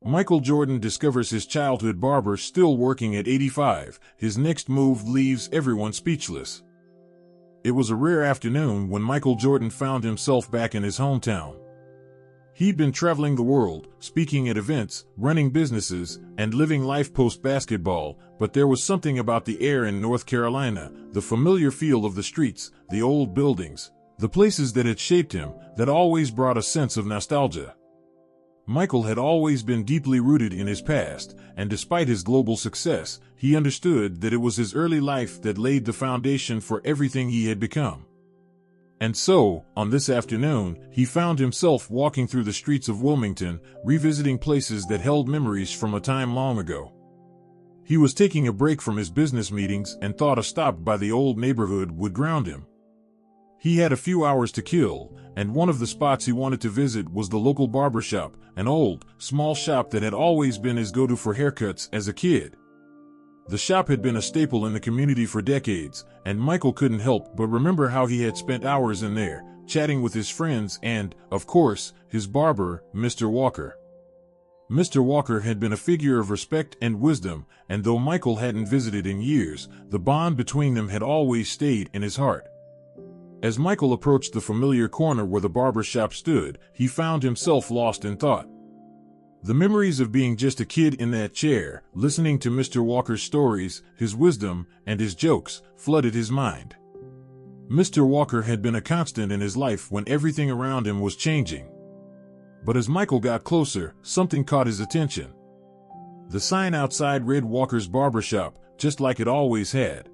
Michael Jordan discovers his childhood barber still working at 85. His next move leaves everyone speechless. It was a rare afternoon when Michael Jordan found himself back in his hometown. He'd been traveling the world, speaking at events, running businesses, and living life post-basketball, but there was something about the air in North Carolina, the familiar feel of the streets, the old buildings, the places that had shaped him, that always brought a sense of nostalgia. Michael had always been deeply rooted in his past, and despite his global success, he understood that it was his early life that laid the foundation for everything he had become. And so, on this afternoon, he found himself walking through the streets of Wilmington, revisiting places that held memories from a time long ago. He was taking a break from his business meetings and thought a stop by the old neighborhood would ground him. He had a few hours to kill, and one of the spots he wanted to visit was the local barber shop, an old, small shop that had always been his go-to for haircuts as a kid. The shop had been a staple in the community for decades, and Michael couldn't help but remember how he had spent hours in there, chatting with his friends and, of course, his barber, Mr. Walker. Mr. Walker had been a figure of respect and wisdom, and though Michael hadn't visited in years, the bond between them had always stayed in his heart. As Michael approached the familiar corner where the barber shop stood, he found himself lost in thought. The memories of being just a kid in that chair, listening to Mr. Walker's stories, his wisdom, and his jokes, flooded his mind. Mr. Walker had been a constant in his life when everything around him was changing. But as Michael got closer, something caught his attention. The sign outside read Walker's Barbershop, just like it always had.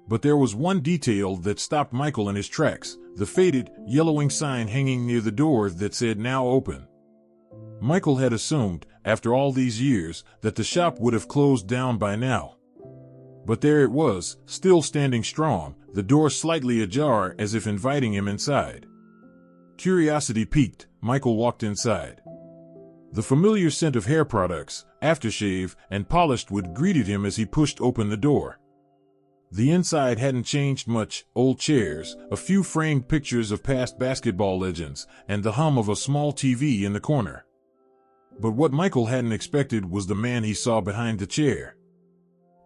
But there was one detail that stopped Michael in his tracks, the faded, yellowing sign hanging near the door that said "Now Open." Michael had assumed, after all these years, that the shop would have closed down by now. But there it was, still standing strong, the door slightly ajar as if inviting him inside. Curiosity piqued, Michael walked inside. The familiar scent of hair products, aftershave, and polished wood greeted him as he pushed open the door. The inside hadn't changed much, old chairs, a few framed pictures of past basketball legends, and the hum of a small TV in the corner. But what Michael hadn't expected was the man he saw behind the chair.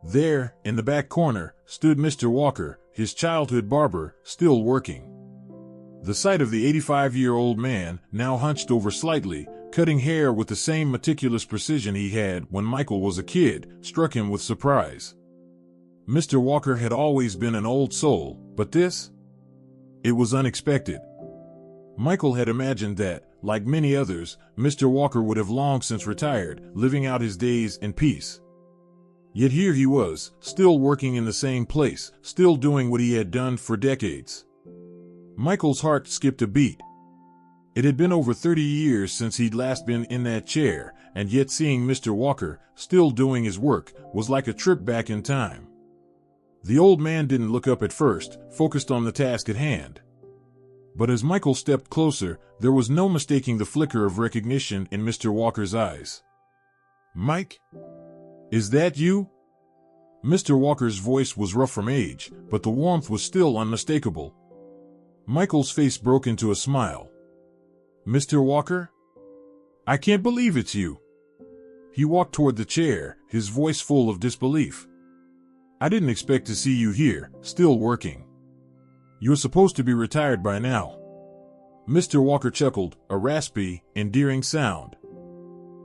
There, in the back corner, stood Mr. Walker, his childhood barber, still working. The sight of the 85-year-old man, now hunched over slightly, cutting hair with the same meticulous precision he had when Michael was a kid, struck him with surprise. Mr. Walker had always been an old soul, but this? It was unexpected. Michael had imagined that, like many others, Mr. Walker would have long since retired, living out his days in peace. Yet here he was, still working in the same place, still doing what he had done for decades. Michael's heart skipped a beat. It had been over 30 years since he'd last been in that chair, and yet seeing Mr. Walker, still doing his work, was like a trip back in time. The old man didn't look up at first, focused on the task at hand. But as Michael stepped closer, there was no mistaking the flicker of recognition in Mr. Walker's eyes. "Mike? Is that you?" Mr. Walker's voice was rough from age, but the warmth was still unmistakable. Michael's face broke into a smile. "Mr. Walker? I can't believe it's you." He walked toward the chair, his voice full of disbelief. "I didn't expect to see you here, still working. You're supposed to be retired by now." Mr. Walker chuckled, a raspy, endearing sound.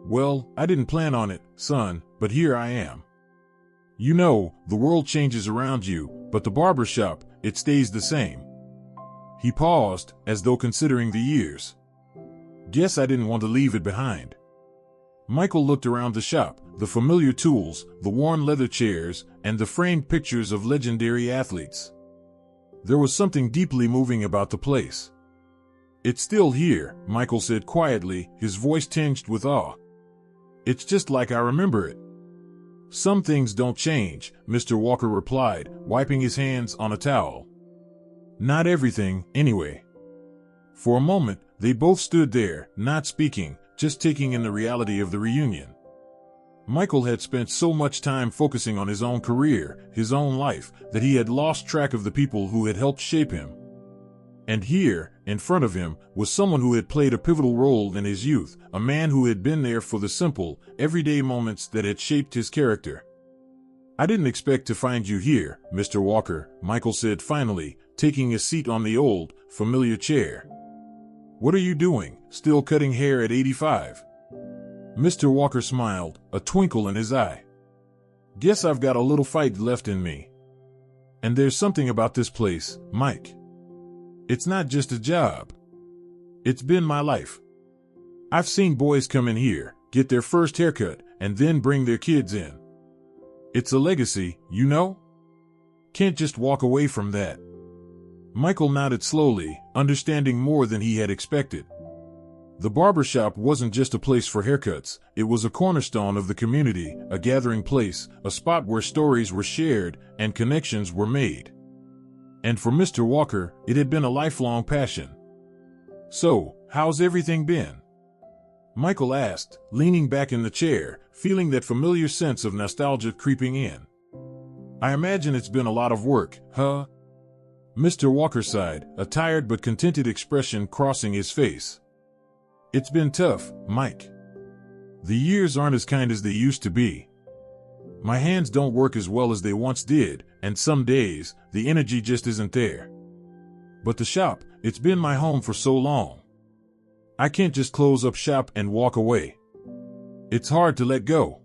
"Well, I didn't plan on it, son, but here I am. You know, the world changes around you, but the barber shop, it stays the same." He paused, as though considering the years. "Guess I didn't want to leave it behind." Michael looked around the shop, the familiar tools, the worn leather chairs, and the framed pictures of legendary athletes. There was something deeply moving about the place. "It's still here," Michael said quietly, his voice tinged with awe. "It's just like I remember it." "Some things don't change," Mr. Walker replied, wiping his hands on a towel. "Not everything, anyway." For a moment, they both stood there, not speaking, just taking in the reality of the reunion. Michael had spent so much time focusing on his own career, his own life, that he had lost track of the people who had helped shape him. And here, in front of him, was someone who had played a pivotal role in his youth, a man who had been there for the simple, everyday moments that had shaped his character. "I didn't expect to find you here, Mr. Walker," Michael said finally, taking a seat on the old, familiar chair. "What are you doing, still cutting hair at 85? Mr. Walker smiled, a twinkle in his eye. "Guess I've got a little fight left in me. And there's something about this place, Mike. It's not just a job. It's been my life. I've seen boys come in here, get their first haircut, and then bring their kids in. It's a legacy, you know? Can't just walk away from that." Michael nodded slowly, understanding more than he had expected. The barbershop wasn't just a place for haircuts, it was a cornerstone of the community, a gathering place, a spot where stories were shared and connections were made. And for Mr. Walker, it had been a lifelong passion. "So, how's everything been?" Michael asked, leaning back in the chair, feeling that familiar sense of nostalgia creeping in. "I imagine it's been a lot of work, huh?" Mr. Walker sighed, a tired but contented expression crossing his face. "It's been tough, Mike. The years aren't as kind as they used to be. My hands don't work as well as they once did, and some days, the energy just isn't there. But the shop, it's been my home for so long. I can't just close up shop and walk away. It's hard to let go."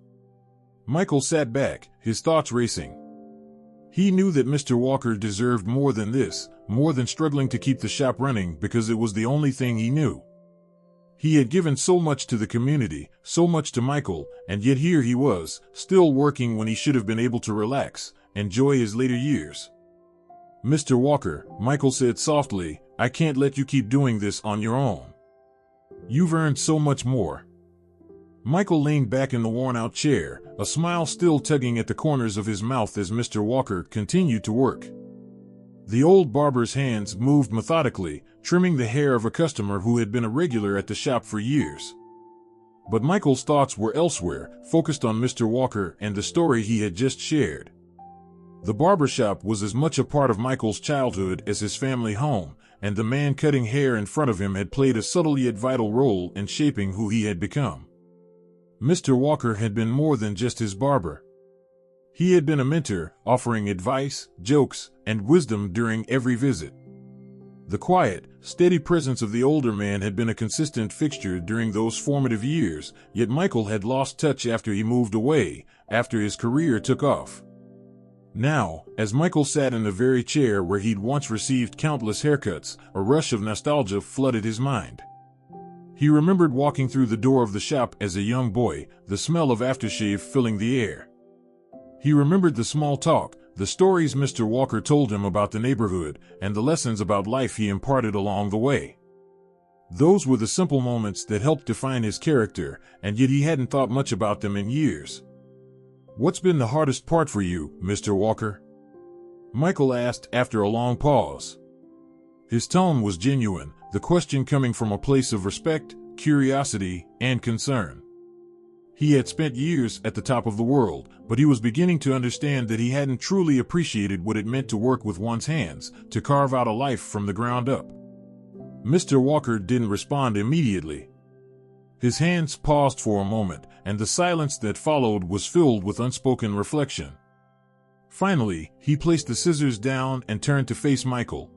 Michael sat back, his thoughts racing. He knew that Mr. Walker deserved more than this, more than struggling to keep the shop running because it was the only thing he knew. He had given so much to the community, so much to Michael, and yet here he was, still working when he should have been able to relax, enjoy his later years. "Mr. Walker," Michael said softly, "I can't let you keep doing this on your own. You've earned so much more." Michael leaned back in the worn-out chair, a smile still tugging at the corners of his mouth as Mr. Walker continued to work. The old barber's hands moved methodically, trimming the hair of a customer who had been a regular at the shop for years. But Michael's thoughts were elsewhere, focused on Mr. Walker and the story he had just shared. The barbershop was as much a part of Michael's childhood as his family home, and the man cutting hair in front of him had played a subtle yet vital role in shaping who he had become. Mr. Walker had been more than just his barber. He had been a mentor, offering advice, jokes, and wisdom during every visit. The quiet, steady presence of the older man had been a consistent fixture during those formative years, yet Michael had lost touch after he moved away, after his career took off. Now, as Michael sat in the very chair where he'd once received countless haircuts, a rush of nostalgia flooded his mind. He remembered walking through the door of the shop as a young boy, the smell of aftershave filling the air. He remembered the small talk, the stories Mr. Walker told him about the neighborhood, and the lessons about life he imparted along the way. Those were the simple moments that helped define his character, and yet he hadn't thought much about them in years. "What's been the hardest part for you, Mr. Walker?" Michael asked after a long pause. His tone was genuine, the question coming from a place of respect, curiosity, and concern. He had spent years at the top of the world, but he was beginning to understand that he hadn't truly appreciated what it meant to work with one's hands, to carve out a life from the ground up. Mr. Walker didn't respond immediately. His hands paused for a moment, and the silence that followed was filled with unspoken reflection. Finally, he placed the scissors down and turned to face Michael.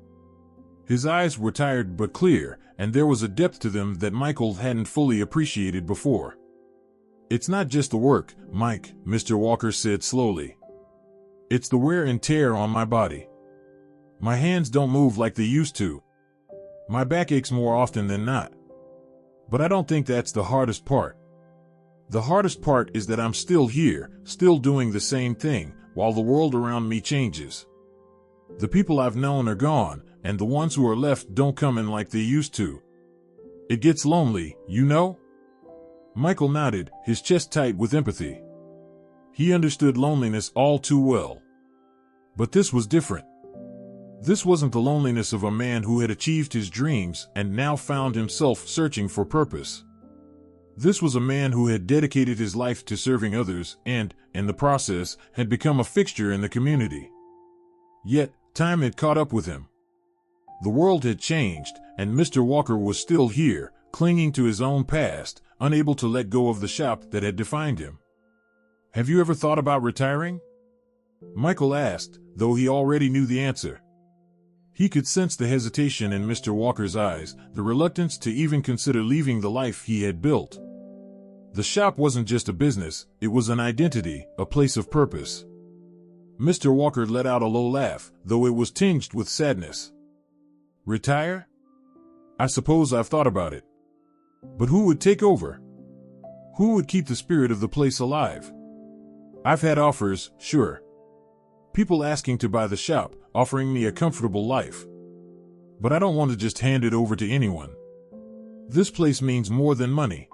His eyes were tired but clear, and there was a depth to them that Michael hadn't fully appreciated before. "It's not just the work, Mike," Mr. Walker said slowly. "It's the wear and tear on my body. My hands don't move like they used to. My back aches more often than not. But I don't think that's the hardest part. The hardest part is that I'm still here, still doing the same thing, while the world around me changes. The people I've known are gone, and the ones who are left don't come in like they used to. It gets lonely, you know?" Michael nodded, his chest tight with empathy. He understood loneliness all too well. But this was different. This wasn't the loneliness of a man who had achieved his dreams and now found himself searching for purpose. This was a man who had dedicated his life to serving others and, in the process, had become a fixture in the community. Yet, time had caught up with him. The world had changed, and Mr. Walker was still here, clinging to his own past, unable to let go of the shop that had defined him. "Have you ever thought about retiring?" Michael asked, though he already knew the answer. He could sense the hesitation in Mr. Walker's eyes, the reluctance to even consider leaving the life he had built. The shop wasn't just a business, it was an identity, a place of purpose. Mr. Walker let out a low laugh, though it was tinged with sadness. "Retire? I suppose I've thought about it. But who would take over? Who would keep the spirit of the place alive? I've had offers, sure. People asking to buy the shop, offering me a comfortable life. But I don't want to just hand it over to anyone. This place means more than money.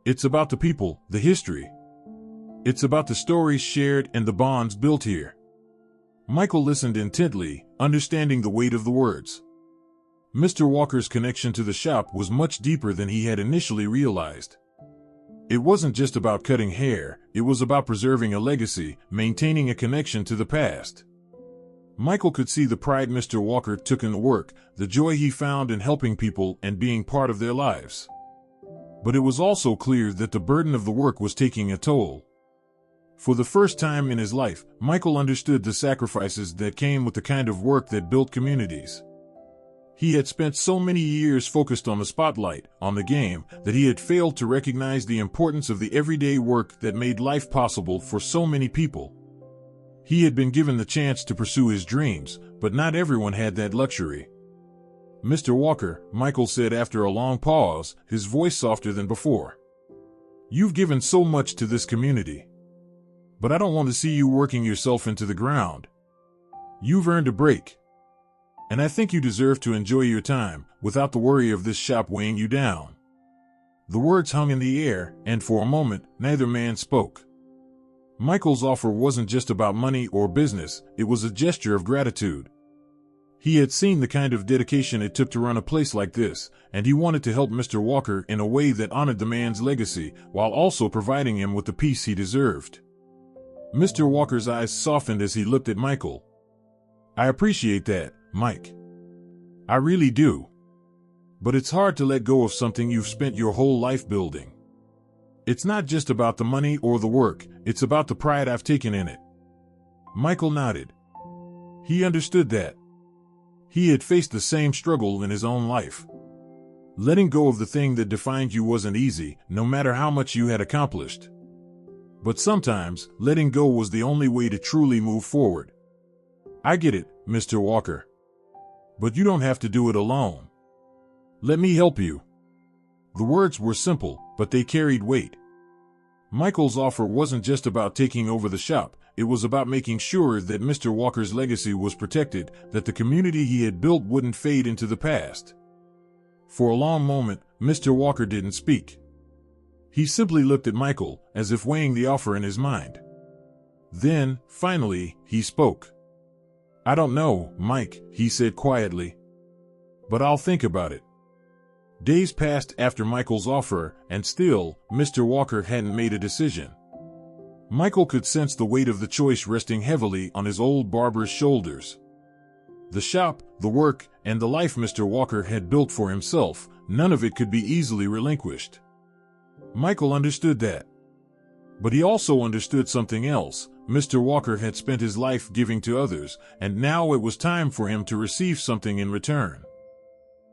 It's about the people, the history. It's about the stories shared and the bonds built here." Michael listened intently, understanding the weight of the words. Mr. Walker's connection to the shop was much deeper than he had initially realized. It wasn't just about cutting hair, it was about preserving a legacy, maintaining a connection to the past. Michael could see the pride Mr. Walker took in the work, the joy he found in helping people and being part of their lives. But it was also clear that the burden of the work was taking a toll. For the first time in his life, Michael understood the sacrifices that came with the kind of work that built communities. He had spent so many years focused on the spotlight, on the game, that he had failed to recognize the importance of the everyday work that made life possible for so many people. He had been given the chance to pursue his dreams, but not everyone had that luxury. "Mr. Walker," Michael said after a long pause, his voice softer than before. "You've given so much to this community. But I don't want to see you working yourself into the ground. You've earned a break. And I think you deserve to enjoy your time, without the worry of this shop weighing you down." The words hung in the air, and for a moment, neither man spoke. Michael's offer wasn't just about money or business, it was a gesture of gratitude. He had seen the kind of dedication it took to run a place like this, and he wanted to help Mr. Walker in a way that honored the man's legacy, while also providing him with the peace he deserved. Mr. Walker's eyes softened as he looked at Michael. "I appreciate that, Mike. I really do. But it's hard to let go of something you've spent your whole life building. It's not just about the money or the work, it's about the pride I've taken in it." Michael nodded. He understood that. He had faced the same struggle in his own life. Letting go of the thing that defined you wasn't easy, no matter how much you had accomplished. But sometimes, letting go was the only way to truly move forward. "I get it, Mr. Walker. But you don't have to do it alone. Let me help you." The words were simple, but they carried weight. Michael's offer wasn't just about taking over the shop, it was about making sure that Mr. Walker's legacy was protected, that the community he had built wouldn't fade into the past. For a long moment, Mr. Walker didn't speak. He simply looked at Michael, as if weighing the offer in his mind. Then, finally, he spoke. "I don't know, Mike," he said quietly. "But I'll think about it." Days passed after Michael's offer, and still, Mr. Walker hadn't made a decision. Michael could sense the weight of the choice resting heavily on his old barber's shoulders. The shop, the work, and the life Mr. Walker had built for himself, none of it could be easily relinquished. Michael understood that. But he also understood something else. Mr. Walker had spent his life giving to others, and now it was time for him to receive something in return.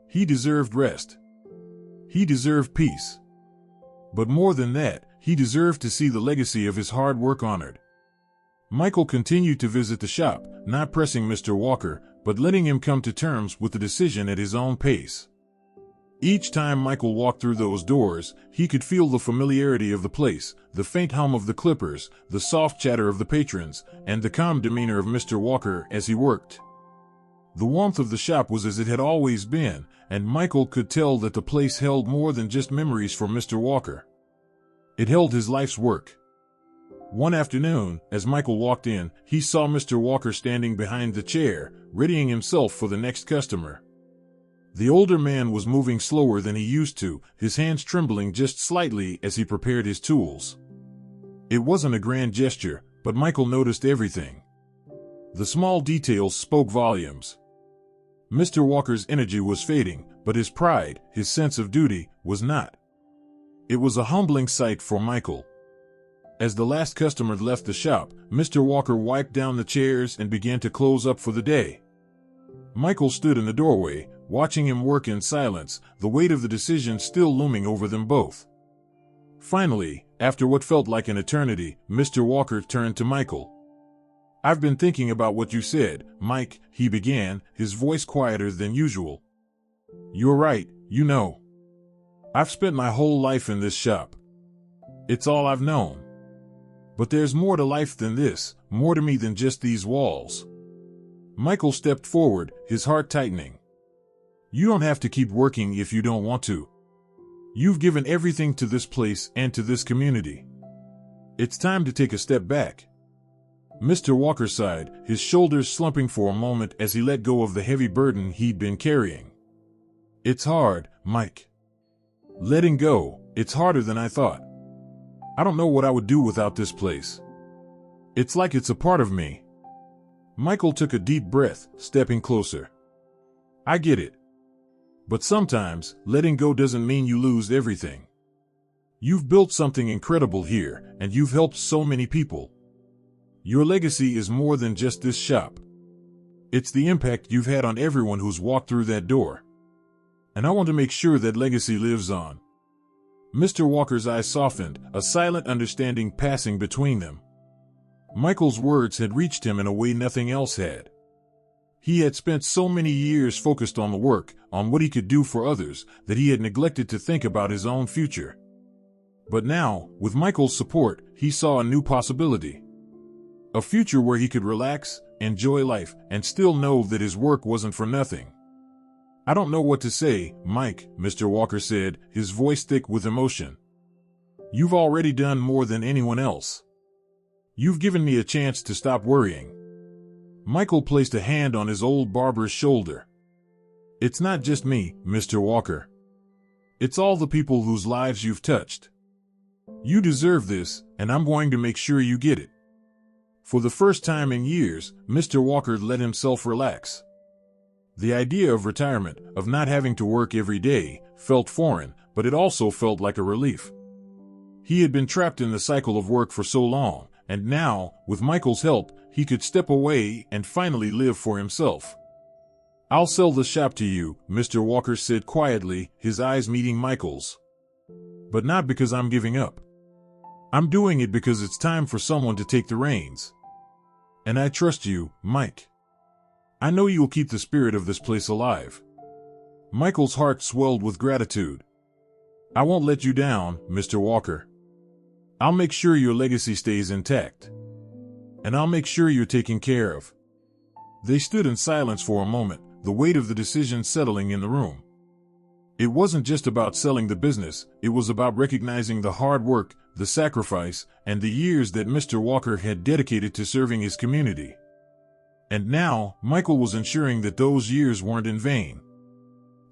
He deserved rest. He deserved peace. But more than that, he deserved to see the legacy of his hard work honored. Michael continued to visit the shop, not pressing Mr. Walker, but letting him come to terms with the decision at his own pace. Each time Michael walked through those doors, he could feel the familiarity of the place, the faint hum of the clippers, the soft chatter of the patrons, and the calm demeanor of Mr. Walker as he worked. The warmth of the shop was as it had always been, and Michael could tell that the place held more than just memories for Mr. Walker. It held his life's work. One afternoon, as Michael walked in, he saw Mr. Walker standing behind the chair, readying himself for the next customer. The older man was moving slower than he used to, his hands trembling just slightly as he prepared his tools. It wasn't a grand gesture, but Michael noticed everything. The small details spoke volumes. Mr. Walker's energy was fading, but his pride, his sense of duty, was not. It was a humbling sight for Michael. As the last customer left the shop, Mr. Walker wiped down the chairs and began to close up for the day. Michael stood in the doorway, watching him work in silence, the weight of the decision still looming over them both. Finally, after what felt like an eternity, Mr. Walker turned to Michael. "I've been thinking about what you said, Mike," he began, his voice quieter than usual. "You're right, you know. I've spent my whole life in this shop. It's all I've known. But there's more to life than this, more to me than just these walls." Michael stepped forward, his heart tightening. "You don't have to keep working if you don't want to. You've given everything to this place and to this community. It's time to take a step back." Mr. Walker sighed, his shoulders slumping for a moment as he let go of the heavy burden he'd been carrying. "It's hard, Mike. Letting go, it's harder than I thought. I don't know what I would do without this place. It's like it's a part of me." Michael took a deep breath, stepping closer. "I get it. But sometimes, letting go doesn't mean you lose everything. You've built something incredible here, and you've helped so many people. Your legacy is more than just this shop. It's the impact you've had on everyone who's walked through that door. And I want to make sure that legacy lives on." Mr. Walker's eyes softened, a silent understanding passing between them. Michael's words had reached him in a way nothing else had. He had spent so many years focused on the work, on what he could do for others, that he had neglected to think about his own future. But now, with Michael's support, he saw a new possibility. A future where he could relax, enjoy life, and still know that his work wasn't for nothing. "I don't know what to say, Mike," Mr. Walker said, his voice thick with emotion. "You've already done more than anyone else. You've given me a chance to stop worrying." Michael placed a hand on his old barber's shoulder. "It's not just me, Mr. Walker. It's all the people whose lives you've touched. You deserve this, and I'm going to make sure you get it." For the first time in years, Mr. Walker let himself relax. The idea of retirement, of not having to work every day, felt foreign, but it also felt like a relief. He had been trapped in the cycle of work for so long, and now, with Michael's help, he could step away and finally live for himself. "I'll sell the shop to you," Mr. Walker said quietly, his eyes meeting Michael's. "But not because I'm giving up. I'm doing it because it's time for someone to take the reins. And I trust you, Mike. I know you'll keep the spirit of this place alive." Michael's heart swelled with gratitude. "I won't let you down, Mr. Walker. I'll make sure your legacy stays intact. And I'll make sure you're taken care of." They stood in silence for a moment, the weight of the decision settling in the room. It wasn't just about selling the business, it was about recognizing the hard work, the sacrifice, and the years that Mr. Walker had dedicated to serving his community. And now, Michael was ensuring that those years weren't in vain.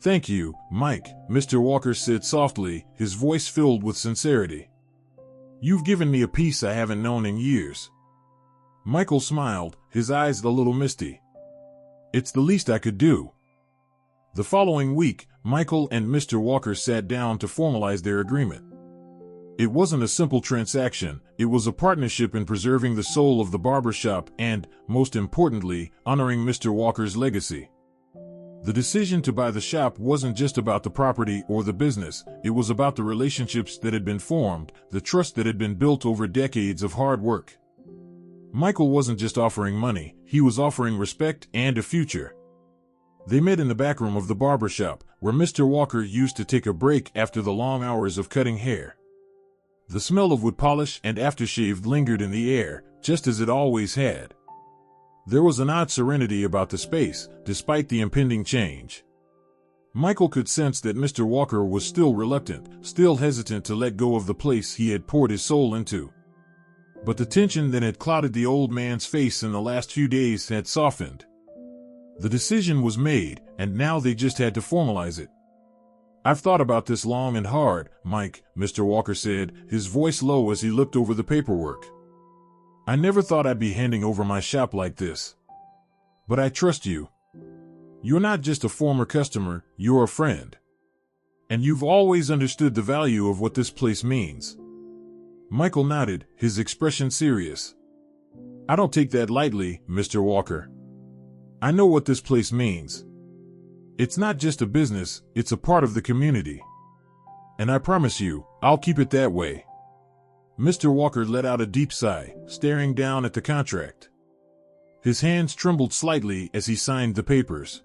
"Thank you, Mike," Mr. Walker said softly, his voice filled with sincerity. "You've given me a peace I haven't known in years." Michael smiled, his eyes a little misty. "It's the least I could do." The following week, Michael and Mr. Walker sat down to formalize their agreement. It wasn't a simple transaction, it was a partnership in preserving the soul of the barber shop and, most importantly, honoring Mr. Walker's legacy. The decision to buy the shop wasn't just about the property or the business, it was about the relationships that had been formed, the trust that had been built over decades of hard work. Michael wasn't just offering money, he was offering respect and a future. They met in the back room of the barber shop, where Mr. Walker used to take a break after the long hours of cutting hair. The smell of wood polish and aftershave lingered in the air, just as it always had. There was an odd serenity about the space, despite the impending change. Michael could sense that Mr. Walker was still reluctant, still hesitant to let go of the place he had poured his soul into. But the tension that had clouded the old man's face in the last few days had softened. The decision was made, and now they just had to formalize it. "I've thought about this long and hard, Mike," Mr. Walker said, his voice low as he looked over the paperwork. "I never thought I'd be handing over my shop like this. But I trust you. You're not just a former customer, you're a friend. And you've always understood the value of what this place means. Michael nodded, his expression serious. I don't take that lightly, Mr. Walker. I know what this place means. It's not just a business, it's a part of the community. And I promise you, I'll keep it that way. Mr. Walker let out a deep sigh, staring down at the contract. His hands trembled slightly as he signed the papers.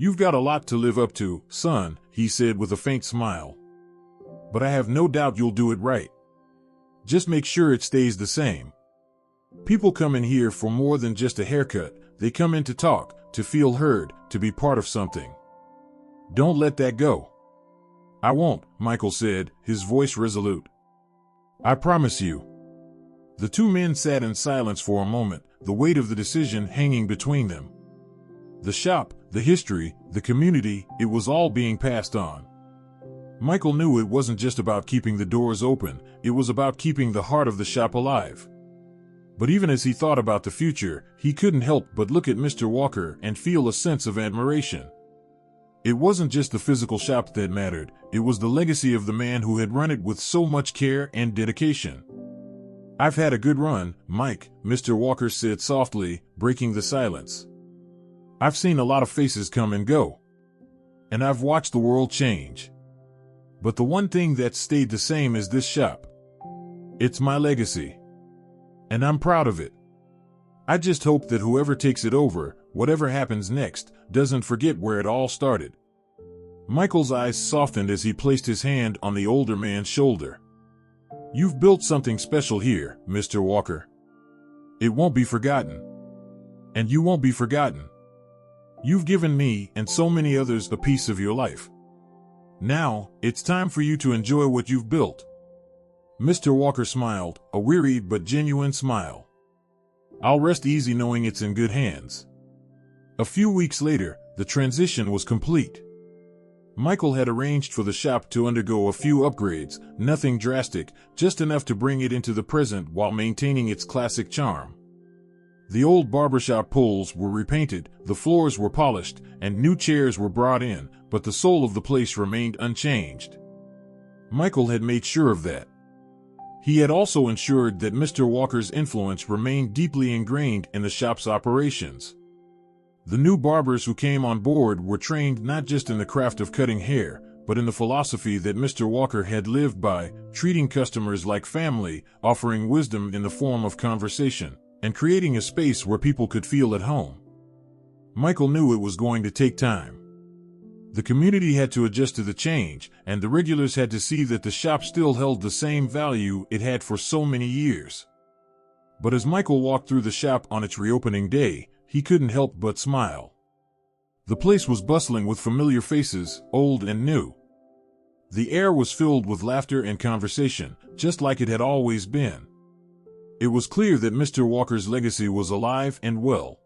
You've got a lot to live up to, son, he said with a faint smile. But I have no doubt you'll do it right. Just make sure it stays the same. People come in here for more than just a haircut. They come in to talk, to feel heard, to be part of something. Don't let that go. I won't, Michael said, his voice resolute. I promise you. The two men sat in silence for a moment, the weight of the decision hanging between them. The shop, the history, the community, it was all being passed on. Michael knew it wasn't just about keeping the doors open, it was about keeping the heart of the shop alive. But even as he thought about the future, he couldn't help but look at Mr. Walker and feel a sense of admiration. It wasn't just the physical shop that mattered, it was the legacy of the man who had run it with so much care and dedication. I've had a good run, Mike, Mr. Walker said softly, breaking the silence. I've seen a lot of faces come and go. And I've watched the world change. But the one thing that's stayed the same is this shop. It's my legacy. And I'm proud of it. I just hope that whoever takes it over, whatever happens next, doesn't forget where it all started. Michael's eyes softened as he placed his hand on the older man's shoulder. You've built something special here, Mr. Walker. It won't be forgotten. And you won't be forgotten. You've given me and so many others a piece of your life. Now, it's time for you to enjoy what you've built. Mr. Walker smiled, a weary but genuine smile. I'll rest easy knowing it's in good hands. A few weeks later, the transition was complete. Michael had arranged for the shop to undergo a few upgrades, nothing drastic, just enough to bring it into the present while maintaining its classic charm. The old barbershop poles were repainted, the floors were polished, and new chairs were brought in, but the soul of the place remained unchanged. Michael had made sure of that. He had also ensured that Mr. Walker's influence remained deeply ingrained in the shop's operations. The new barbers who came on board were trained not just in the craft of cutting hair, but in the philosophy that Mr. Walker had lived by, treating customers like family, offering wisdom in the form of conversation, and creating a space where people could feel at home. Michael knew it was going to take time. The community had to adjust to the change, and the regulars had to see that the shop still held the same value it had for so many years. But as Michael walked through the shop on its reopening day, he couldn't help but smile. The place was bustling with familiar faces, old and new. The air was filled with laughter and conversation, just like it had always been. It was clear that Mr. Walker's legacy was alive and well.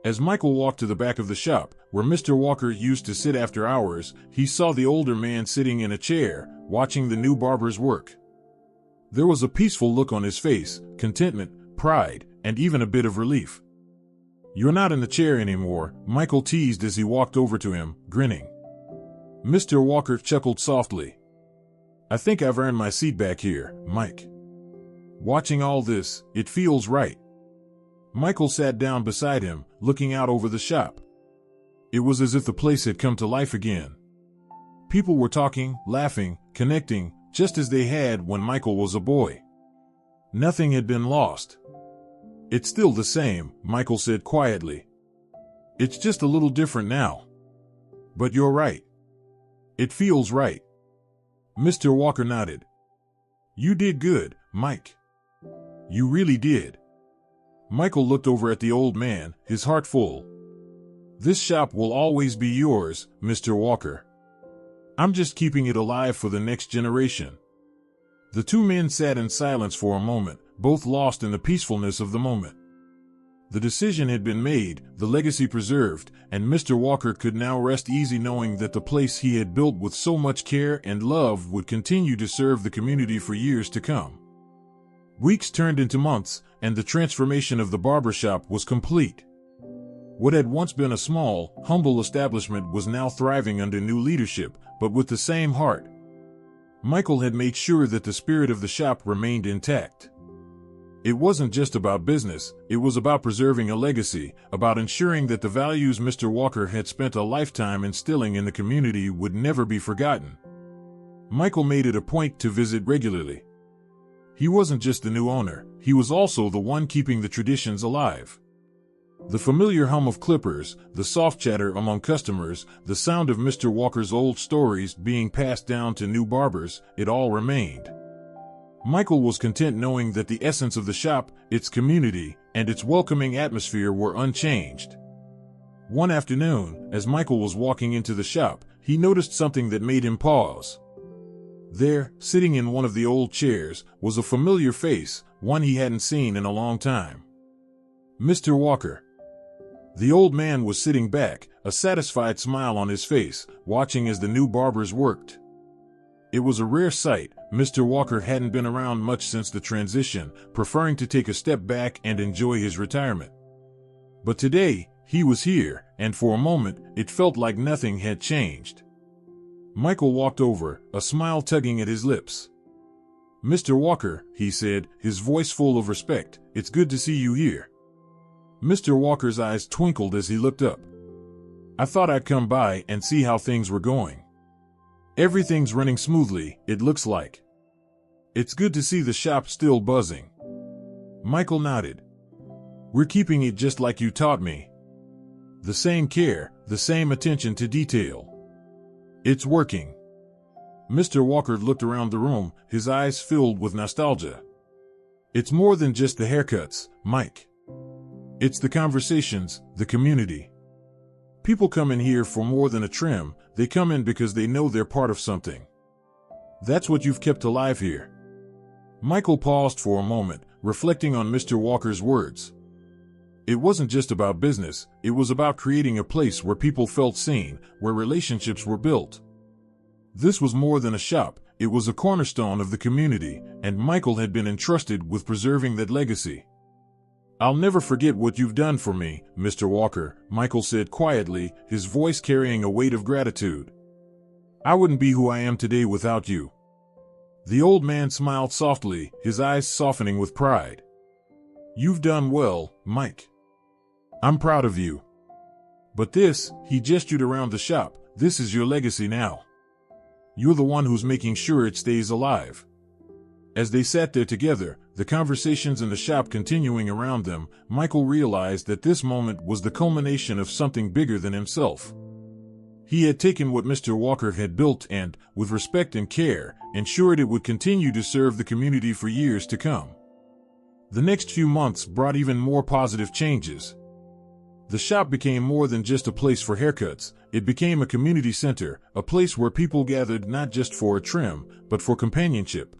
As Michael walked to the back of the shop, where Mr. Walker used to sit after hours, he saw the older man sitting in a chair, watching the new barber's work. There was a peaceful look on his face, contentment, pride, and even a bit of relief. You're not in the chair anymore, Michael teased as he walked over to him, grinning. Mr. Walker chuckled softly. I think I've earned my seat back here, Mike. Watching all this, it feels right. Michael sat down beside him, looking out over the shop. It was as if the place had come to life again. People were talking, laughing, connecting, just as they had when Michael was a boy. Nothing had been lost. It's still the same, Michael said quietly. It's just a little different now. But you're right. It feels right. Mr. Walker nodded. You did good, Mike. You really did. Michael looked over at the old man, his heart full. This shop will always be yours, Mr. Walker. I'm just keeping it alive for the next generation. The two men sat in silence for a moment, both lost in the peacefulness of the moment. The decision had been made, the legacy preserved, and Mr. Walker could now rest easy knowing that the place he had built with so much care and love would continue to serve the community for years to come. Weeks turned into months, and the transformation of the barbershop was complete. What had once been a small, humble establishment was now thriving under new leadership, but with the same heart. Michael had made sure that the spirit of the shop remained intact. It wasn't just about business, it was about preserving a legacy, about ensuring that the values Mr. Walker had spent a lifetime instilling in the community would never be forgotten. Michael made it a point to visit regularly. He wasn't just the new owner, he was also the one keeping the traditions alive. The familiar hum of clippers, the soft chatter among customers, the sound of Mr. Walker's old stories being passed down to new barbers, it all remained. Michael was content knowing that the essence of the shop, its community, and its welcoming atmosphere were unchanged. One afternoon, as Michael was walking into the shop, he noticed something that made him pause. There, sitting in one of the old chairs, was a familiar face, one he hadn't seen in a long time. Mr. Walker. The old man was sitting back, a satisfied smile on his face, watching as the new barbers worked. It was a rare sight. Mr. Walker hadn't been around much since the transition, preferring to take a step back and enjoy his retirement. But today, he was here, and for a moment, it felt like nothing had changed. Michael walked over, a smile tugging at his lips. "Mr. Walker," he said, his voice full of respect, "it's good to see you here." Mr. Walker's eyes twinkled as he looked up. "I thought I'd come by and see how things were going. Everything's running smoothly, it looks like. It's good to see the shop still buzzing." Michael nodded. "We're keeping it just like you taught me. The same care, the same attention to detail. It's working." Mr. Walker looked around the room, his eyes filled with nostalgia. "It's more than just the haircuts, Mike. It's the conversations, the community. People come in here for more than a trim, they come in because they know they're part of something. That's what you've kept alive here." Michael paused for a moment, reflecting on Mr. Walker's words. It wasn't just about business, it was about creating a place where people felt seen, where relationships were built. This was more than a shop, it was a cornerstone of the community, and Michael had been entrusted with preserving that legacy. "I'll never forget what you've done for me, Mr. Walker," Michael said quietly, his voice carrying a weight of gratitude. "I wouldn't be who I am today without you." The old man smiled softly, his eyes softening with pride. "You've done well, Mike. I'm proud of you. But this," he gestured around the shop, "this is your legacy now. You're the one who's making sure it stays alive." As they sat there together, the conversations in the shop continuing around them, Michael realized that this moment was the culmination of something bigger than himself. He had taken what Mr. Walker had built and, with respect and care, ensured it would continue to serve the community for years to come. The next few months brought even more positive changes. The shop became more than just a place for haircuts, it became a community center, a place where people gathered not just for a trim, but for companionship.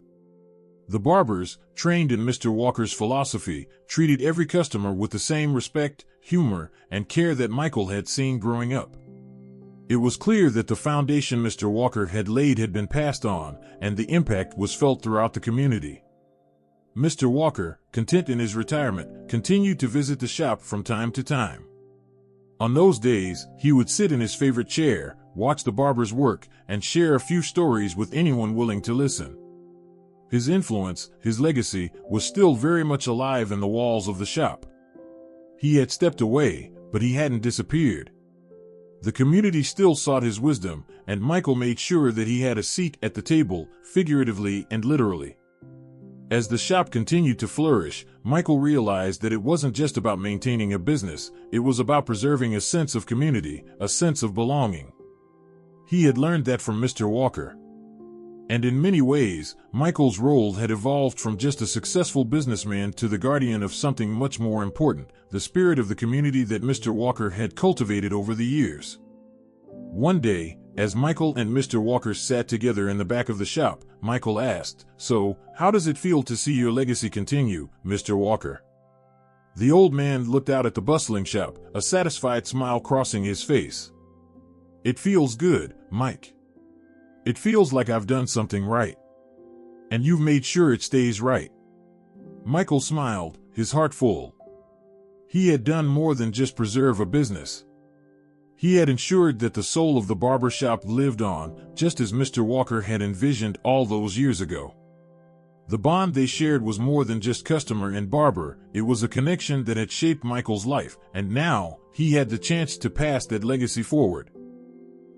The barbers, trained in Mr. Walker's philosophy, treated every customer with the same respect, humor, and care that Michael had seen growing up. It was clear that the foundation Mr. Walker had laid had been passed on, and the impact was felt throughout the community. Mr. Walker, content in his retirement, continued to visit the shop from time to time. On those days, he would sit in his favorite chair, watch the barbers work, and share a few stories with anyone willing to listen. His influence, his legacy, was still very much alive in the walls of the shop. He had stepped away, but he hadn't disappeared. The community still sought his wisdom, and Michael made sure that he had a seat at the table, figuratively and literally. As the shop continued to flourish, Michael realized that it wasn't just about maintaining a business, it was about preserving a sense of community, a sense of belonging. He had learned that from Mr. Walker. And in many ways, Michael's role had evolved from just a successful businessman to the guardian of something much more important, the spirit of the community that Mr. Walker had cultivated over the years. One day, as Michael and Mr. Walker sat together in the back of the shop, Michael asked, "So, how does it feel to see your legacy continue, Mr. Walker?" The old man looked out at the bustling shop, a satisfied smile crossing his face. "It feels good, Mike. It feels like I've done something right. And you've made sure it stays right." Michael smiled, his heart full. He had done more than just preserve a business. He had ensured that the soul of the barber shop lived on, just as Mr. Walker had envisioned all those years ago. The bond they shared was more than just customer and barber, it was a connection that had shaped Michael's life, and now, he had the chance to pass that legacy forward.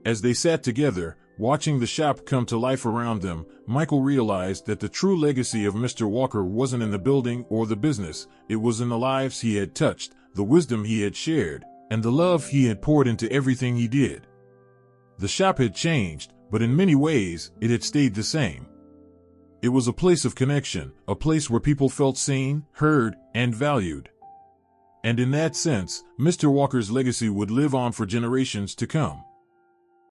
As they sat together, watching the shop come to life around them, Michael realized that the true legacy of Mr. Walker wasn't in the building or the business, it was in the lives he had touched, the wisdom he had shared, and the love he had poured into everything he did. The shop had changed, but in many ways, it had stayed the same. It was a place of connection, a place where people felt seen, heard, and valued. And in that sense, Mr. Walker's legacy would live on for generations to come.